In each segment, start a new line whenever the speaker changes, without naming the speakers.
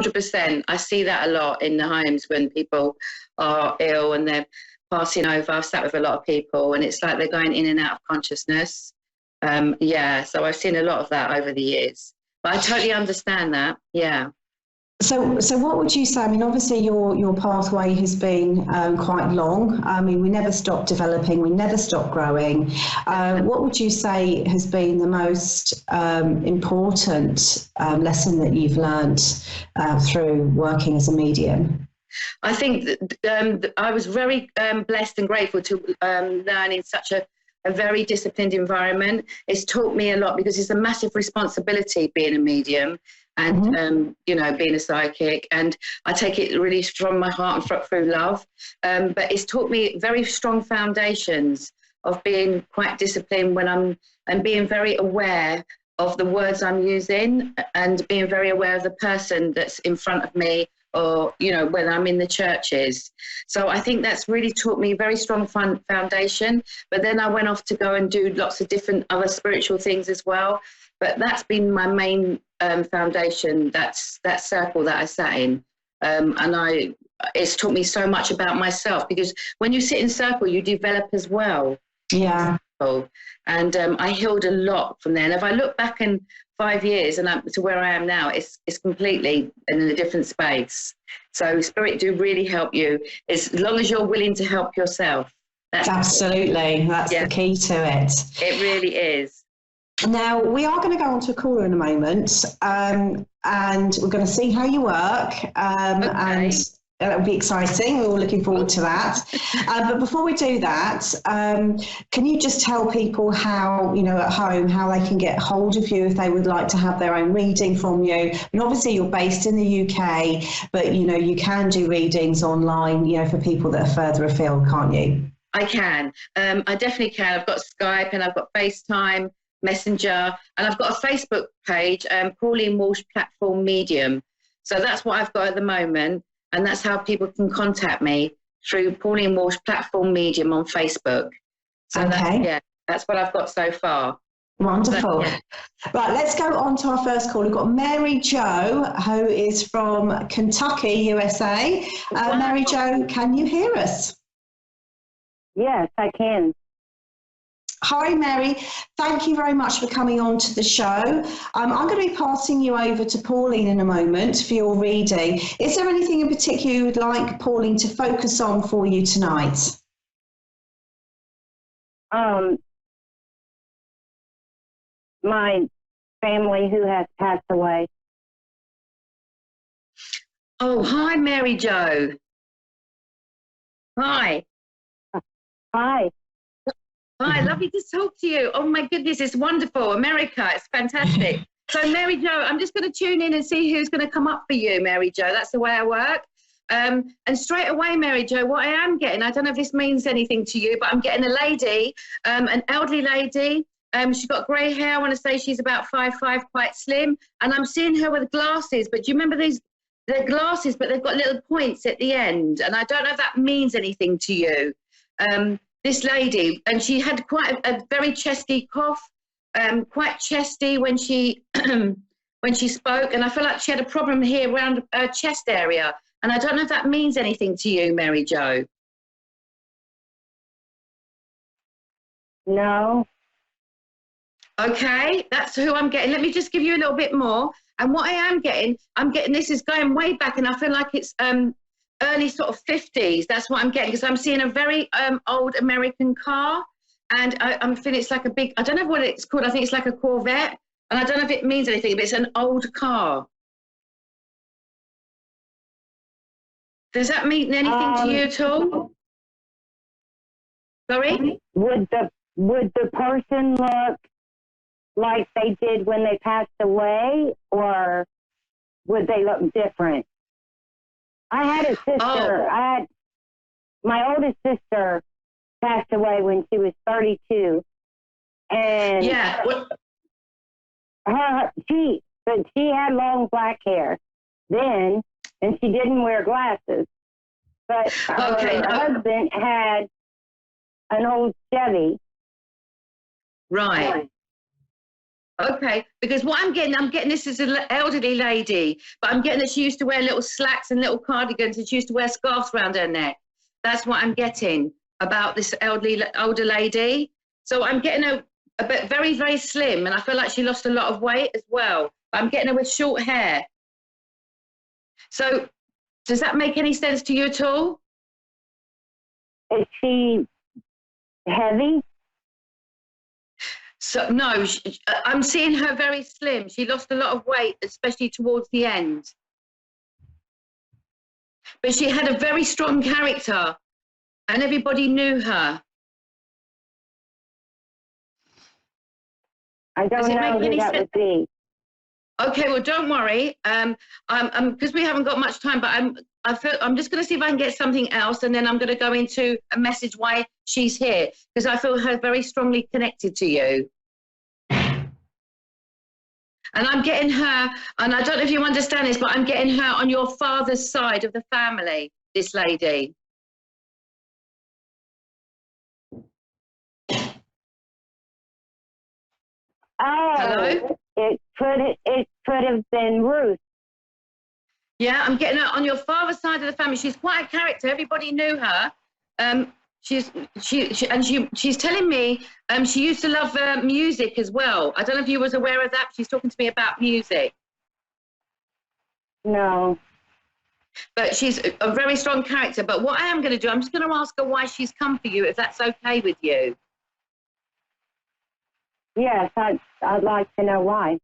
100%. I see that a lot in the homes when people are ill and they're passing over. I've sat with a lot of people and it's like they're going in and out of consciousness. Yeah, so I've seen a lot of that over the years. But I totally understand that. Yeah.
So what would you say? I mean, obviously your pathway has been quite long. I mean, we never stop developing, we never stop growing. What would you say has been the most important lesson that you've learned through working as a medium?
I think that, I was very blessed and grateful to learn in such a very disciplined environment. It's taught me a lot because it's a massive responsibility being a medium and, you know, being a psychic. And I take it really from my heart and through love. But it's taught me very strong foundations of being quite disciplined when and being very aware of the words I'm using and being very aware of the person that's in front of me, or, you know, when I'm in the churches. So I think that's really taught me very strong foundation. But then I went off to go and do lots of different other spiritual things as well. But that's been my main foundation, that circle that I sat in. And it's taught me so much about myself, because when you sit in circle, you develop as well.
Yeah.
And I healed a lot from there. And if I look back in 5 years and to where I am now, it's completely in a different space. So spirit do really help you, as long as you're willing to help yourself.
Absolutely, that's the key to it.
It really is.
Now, we are going to go on to a caller in a moment, and we're going to see how you work, and that'll be exciting. We're all looking forward to that. But before we do that, can you just tell people how, you know, at home, how they can get hold of you if they would like to have their own reading from you? And obviously you're based in the UK, but, you know, you can do readings online, you know, for people that are further afield, can't you?
I can. I definitely can. I've got Skype and I've got FaceTime, Messenger, and I've got a Facebook page, Pauline Walsh Platform Medium. So that's what I've got at the moment. And that's how people can contact me, through Pauline Walsh Platform Medium on Facebook. So that's what I've got so far.
Wonderful. Right, let's go on to our first call. We've got Mary Jo, who is from Kentucky, USA. Mary Jo, can you hear us?
Yes, I can.
Hi, Mary. Thank you very much for coming on to the show. I'm going to be passing you over to Pauline in a moment for your reading. Is there anything in particular you would like Pauline to focus on for you tonight?
My family who has passed away.
Oh, hi, Mary Jo. Hi.
Hi.
Hi, lovely to talk to you. Oh my goodness, it's wonderful. America, it's fantastic. So Mary Jo, I'm just going to tune in and see who's going to come up for you, Mary Jo. That's the way I work. And straight away, Mary Jo, what I am getting, I don't know if this means anything to you, but I'm getting a lady, an elderly lady. She's got grey hair. I want to say she's about 5'5", quite slim. And I'm seeing her with glasses. But do you remember these? They're glasses, but they've got little points at the end. And I don't know if that means anything to you. This lady, and she had quite a very chesty cough, quite chesty when she when she spoke, and I feel like she had a problem here around her chest area, and I don't know if that means anything to you, Mary Jo.
No.
Okay, that's who I'm getting. Let me just give you a little bit more. And what I am getting, this is going way back, and I feel like it's early sort of 50s. That's what I'm getting, because I'm seeing a very old American car, and I'm feeling it's like a big, I don't know what it's called. I think it's like a Corvette, and I don't know if it means anything, but it's an old car. Does that mean anything to you at all? Sorry?
Would the person look like they did when they passed away, or would they look different? I had a sister. My oldest sister passed away when she was 32, and she had long black hair then, and she didn't wear glasses. But her husband had an old Chevy.
Right. Okay, because what I'm getting this is an elderly lady, but I'm getting that she used to wear little slacks and little cardigans, and she used to wear scarves around her neck. That's what I'm getting about this older lady. So I'm getting her a bit very, very slim, and I feel like she lost a lot of weight as well. But I'm getting her with short hair. So does that make any sense to you at all?
Is she heavy?
So no, I'm seeing her very slim. She lost a lot of weight, especially towards the end. But she had a very strong character, and everybody knew her.
I don't know who that would be.
Okay, well, don't worry. Because we haven't got much time, but I'm just going to see if I can get something else, and then I'm going to go into a message why she's here, because I feel her very strongly connected to you. And I'm getting her, and I don't know if you understand this, but I'm getting her on your father's side of the family, this lady.
Oh,
hello?
It could have been Ruth.
Yeah, I'm getting her on your father's side of the family. She's quite a character. Everybody knew her. She's telling me she used to love music as well. I don't know if you was aware of that. She's talking to me about music.
No.
But she's a very strong character. But what I am going to do, I'm just going to ask her why she's come for you, if that's okay with you.
Yes, I'd like to know why.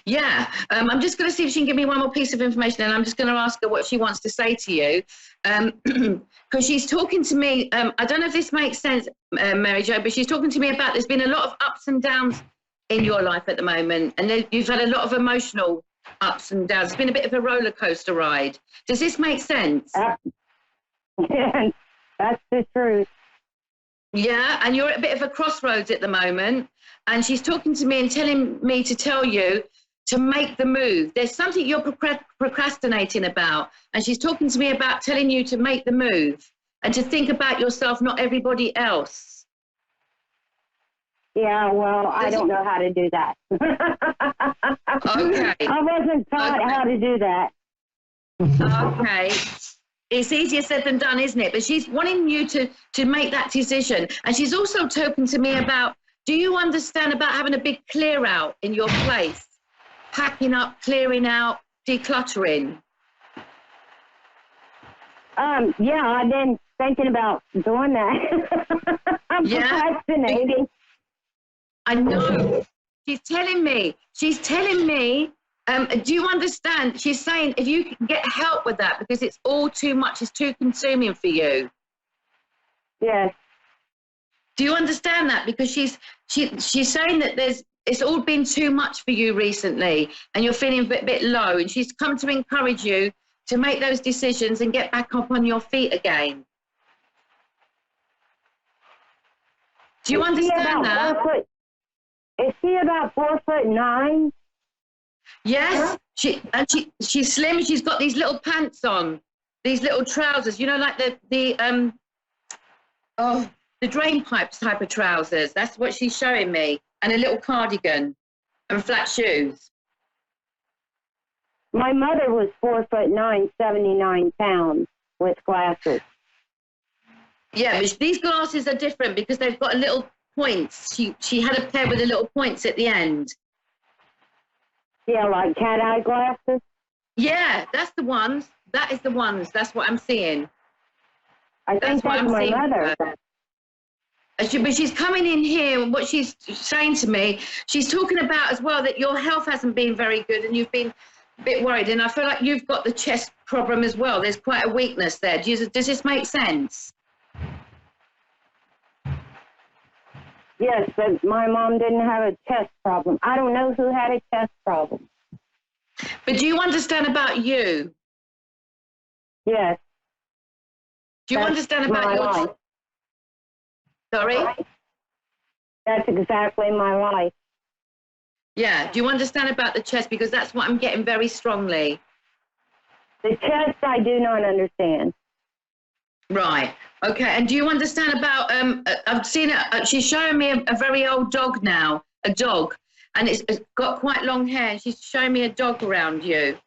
Yeah, I'm just going to see if she can give me one more piece of information, and I'm just going to ask her what she wants to say to you. Because she's talking to me, I don't know if this makes sense, Mary Jo, but she's talking to me about there's been a lot of ups and downs in your life at the moment, and you've had a lot of emotional ups and downs. It's been a bit of a roller coaster ride. Does this make sense?
That's the truth.
Yeah, and you're at a bit of a crossroads at the moment, and she's talking to me and telling me to tell you to make the move. There's something you're procrastinating about, and she's talking to me about telling you to make the move and to think about yourself, not everybody else.
Yeah, well, I don't know how to do that.
Okay.
I wasn't taught how to do that.
Okay. It's easier said than done, isn't it? But she's wanting you to make that decision. And she's also talking to me about, do you understand about having a big clear out in your place? Packing up, clearing out, decluttering.
Yeah, I've been thinking about doing that. I'm procrastinating.
I know. She's telling me, do you understand? She's saying if you can get help with that, because it's all too much, it's too consuming for you.
Yes.
Do you understand that? Because she's saying that it's all been too much for you recently, and you're feeling a bit low, and she's come to encourage you to make those decisions and get back up on your feet again. Do you understand that?
Is she about 4'9"?
Yes, she's slim. She's got these little pants on, these little trousers. You know, like the drain pipes type of trousers. That's what she's showing me, and a little cardigan, and flat shoes.
My mother was 4'9", 79 pounds, with glasses.
Yeah, but these glasses are different because they've got a little points. She had a pair with the little points at the end.
Yeah, like cat-eye glasses?
Yeah, that's the ones. That is the ones. That's what I'm seeing.
I think that's my mother.
But she's coming in here, and what she's saying to me, she's talking about as well that your health hasn't been very good, and you've been a bit worried. And I feel like you've got the chest problem as well. There's quite a weakness there. Does this make sense?
Yes, but my mom didn't have a chest problem. I don't know who had a chest problem.
But do you understand about you?
Yes.
Do you understand about your life? Sorry?
That's exactly my life.
Yeah. Do you understand about the chest? Because that's what I'm getting very strongly.
The chest, I do not understand.
Right. Okay. And do you understand about, I've seen it, she's showing me a very old dog now, a dog. and it's got quite long hair. She's showing me a dog around you.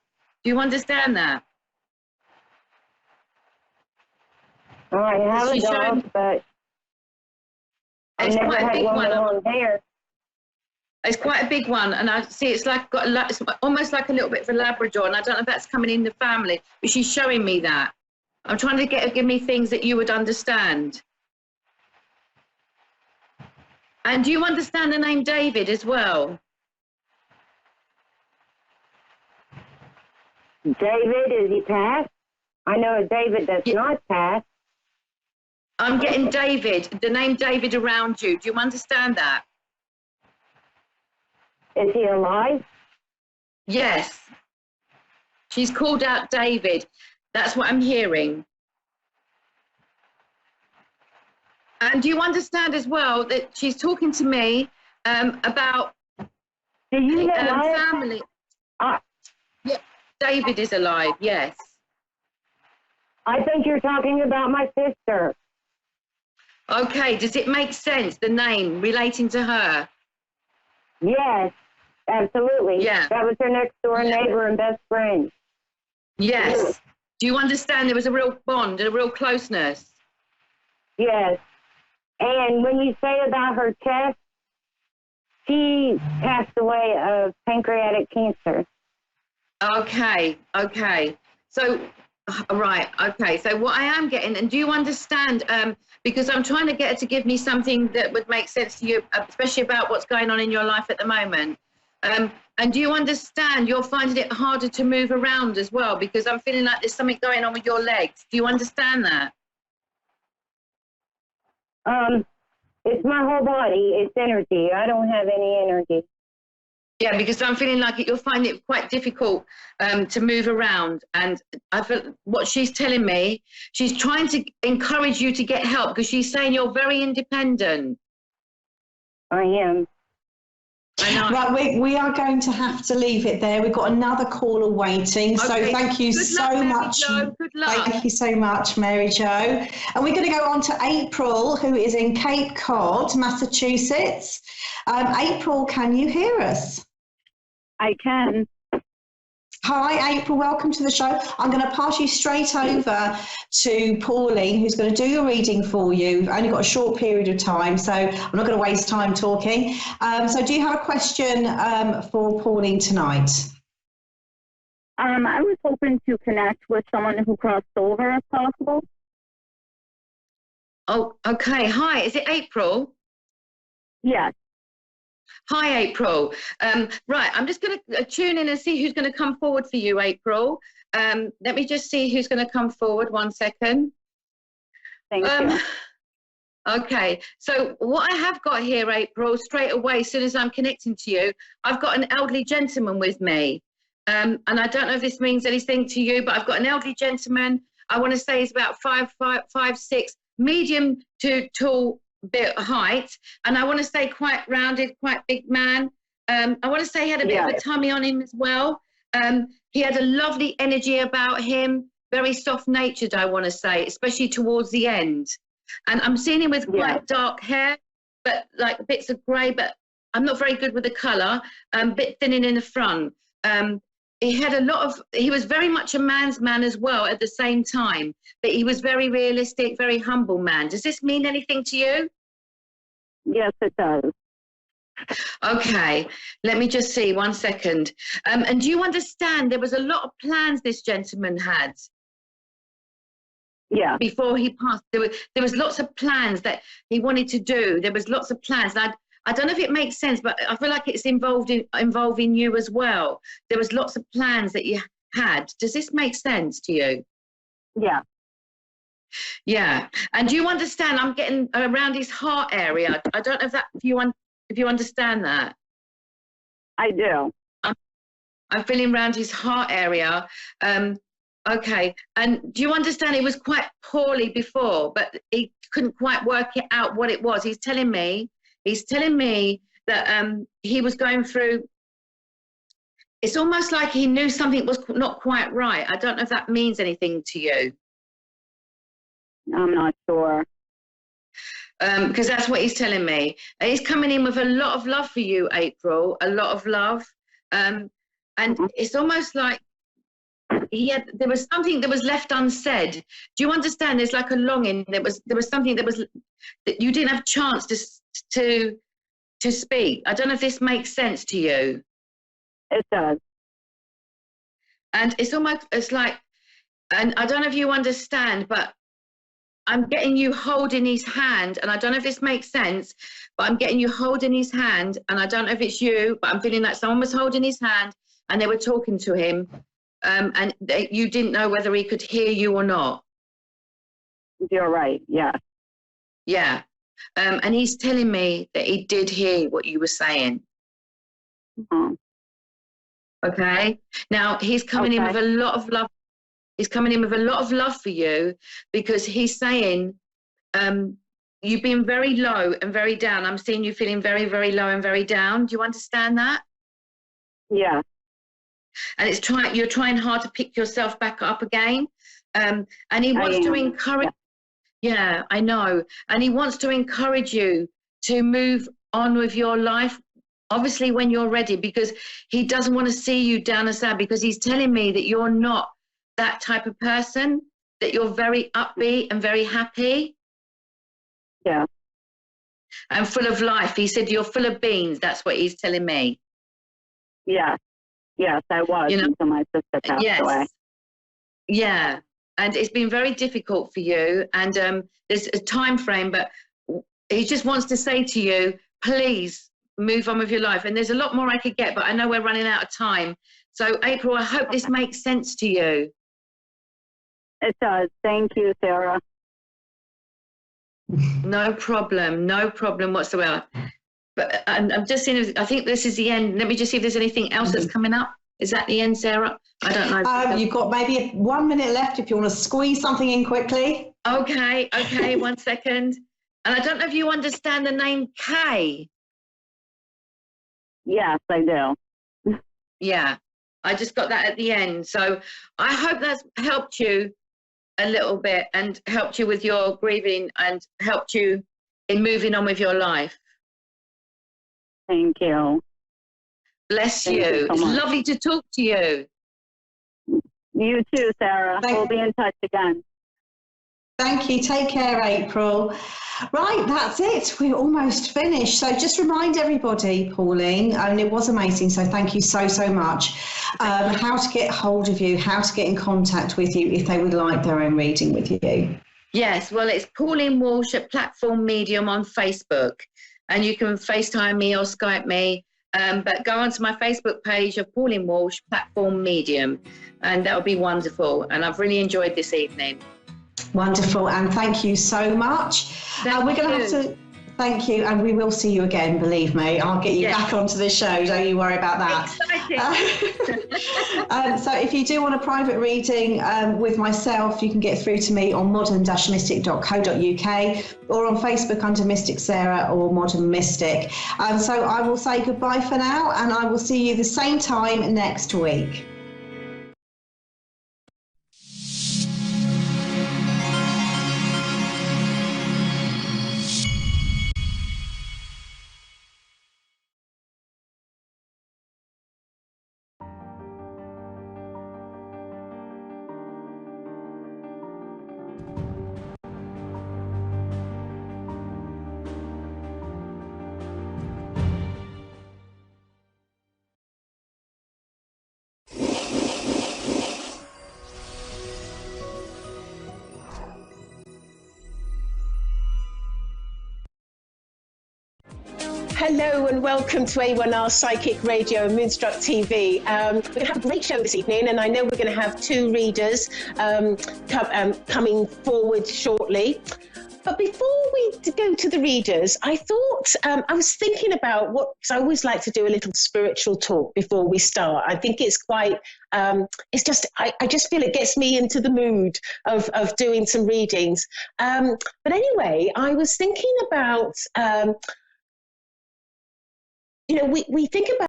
Do you understand that?
I have a dog, but I've
It's
never
quite a
had
big
one
one.
with long hair.
It's quite a big one, and I see it's like it's almost like a little bit of a Labrador, and I don't know if that's coming in the family, but she's showing me that. I'm trying to give me things that you would understand. And do you understand the name David as well?
David, is he passed? I know a David that's not passed.
I'm getting David, the name David around you. Do you understand that?
Is he alive?
Yes. She's called out David. That's what I'm hearing. And do you understand as well that she's talking to me about
Do you know
family? Yeah, David is alive, yes.
I think you're talking about my sister.
Okay, does it make sense, the name relating to her?
Yes, absolutely.
Yeah.
That was her next door neighbor and best friend.
Yes. Do you understand there was a real bond, a real closeness?
Yes. And when you say about her chest, she passed away of pancreatic cancer.
Okay, okay. So, right, okay. So what I am getting, and do you understand, because I'm trying to get her to give me something that would make sense to you, especially about what's going on in your life at the moment. And do you understand you're finding it harder to move around as well? Because I'm feeling like there's something going on with your legs. Do you understand that?
It's my whole body. It's energy. I don't have any energy.
Yeah, because I'm feeling like you're finding it quite difficult to move around. And I feel what she's telling me, she's trying to encourage you to get help because she's saying you're very independent.
I am.
I know.
Right, we are going to have to leave it there. We've got another caller waiting. So
Okay.
thank you
Good
so
luck, Mary
much.
Jo. Good luck.
Thank you so much, Mary Jo. And we're going to go on to April, who is in Cape Cod, Massachusetts. April, can you hear us?
I can.
Hi, April. Welcome to the show. I'm going to pass you straight over to Pauline, who's going to do your reading for you. We've only got a short period of time, so I'm not going to waste time talking. So do you have a question for Pauline tonight?
I was hoping to connect with someone who crossed over if possible.
Oh, okay. Hi, is it April?
Yes.
Hi, April. Right, I'm just going to tune in and see who's going to come forward for you, April. Let me just see who's going to come forward. 1 second.
Thank you.
Okay, so what I have got here, April, straight away, as soon as I'm connecting to you, I've got an elderly gentleman with me. And I don't know if this means anything to you, but I've got an elderly gentleman. I want to say he's about 5'6", medium to tall bit height, and I want to say quite rounded, quite big man. I want to say he had a bit of a tummy on him as well. He had a lovely energy about him, very soft-natured, I want to say, especially towards the end. And I'm seeing him with quite dark hair, but like bits of grey, but I'm not very good with the colour, bit thinning in the front. He had he was very much a man's man as well at the same time, but he was very realistic, very humble man. Does this mean anything to you?
Yes, it does.
Okay, let me just see 1 second. And do you understand there was a lot of plans this gentleman had?
Yeah.
Before he passed, there was lots of plans that he wanted to do. There was lots of plans. And I don't know if it makes sense, but I feel like it's involving you as well. There was lots of plans that you had. Does this make sense to you?
Yeah.
Yeah. And do you understand? I'm getting around his heart area. I don't know if you understand that.
I do.
I'm feeling around his heart area. Okay. And do you understand he was quite poorly before, but he couldn't quite work it out what it was. He's telling me that he was going through, it's almost like he knew something was not quite right. I don't know if that means anything to you.
I'm not sure.
because that's what he's telling me. And he's coming in with a lot of love for you, April, a lot of love. And it's almost like there was something that was left unsaid. Do you understand? There's like a longing. There was something that you didn't have chance to speak. I don't know if this makes sense to you.
It does.
And it's like, and I don't know if you understand, but I'm getting you holding his hand, and I don't know if this makes sense, but I'm getting you holding his hand, and I don't know if it's you, but I'm feeling like someone was holding his hand and they were talking to him, and you didn't know whether he could hear you or not.
You're right, yeah.
Yeah. And he's telling me that he did hear what you were saying.
Mm-hmm.
Okay. Now he's coming in with a lot of love. He's coming in with a lot of love for you, because he's saying you've been very low and very down. I'm seeing you feeling very, very low and very down. Do you understand that?
Yeah.
And you're trying hard to pick yourself back up again. And he wants to encourage. Yeah, I know. And he wants to encourage you to move on with your life, obviously when you're ready, because he doesn't want to see you down and sad, because he's telling me that you're not that type of person, that you're very upbeat and very happy.
Yeah.
And full of life. He said you're full of beans. That's what he's telling me.
Yeah. Yes, I was until my sister passed away.
Yeah. And it's been very difficult for you. And there's a time frame, but he just wants to say to you, please move on with your life. And there's a lot more I could get, but I know we're running out of time. So, April, I hope this makes sense to you.
It does. Thank you, Sarah.
No problem whatsoever. But I'm just seeing, I think this is the end. Let me just see if there's anything else that's coming up. Is that the end, Sarah? I don't know.
You've got maybe 1 minute left if you want to squeeze something in quickly.
Okay, 1 second. And I don't know if you understand the name Kay.
Yes, I do.
Yeah, I just got that at the end. So I hope that's helped you a little bit, and helped you with your grieving, and helped you in moving on with your life.
Thank you.
Bless you. It's lovely to talk to you.
You too, Sarah. We'll be in touch again.
Thank you. Take care, April. Right, that's it. We're almost finished. So just remind everybody, Pauline, and it was amazing, so thank you so, so much, how to get hold of you, how to get in contact with you if they would like their own reading with you.
Yes, well, it's Pauline Walsh at Platform Medium on Facebook, and you can FaceTime me or Skype me, but go onto my Facebook page of Pauline Walsh, Platform Medium, and that would be wonderful. And I've really enjoyed this evening.
Wonderful, and thank you so much. We're going to have to thank you, and we will see you again, believe me. I'll get you back onto the show, don't you worry about that.
Exciting.
So if you do want a private reading with myself, you can get through to me on modern-mystic.co.uk or on Facebook under Mystic Sarah or Modern Mystic. So I will say goodbye for now, and I will see you the same time next week.
Hello and welcome to A1R Psychic Radio and Moonstruck TV. We're going to have a great show this evening, and I know we're going to have two readers coming forward shortly. But before we go to the readers, I thought, I was thinking about what, because I always like to do a little spiritual talk before we start. I think it's quite, it's just, I just feel it gets me into the mood of doing some readings. But anyway, I was thinking about, we think about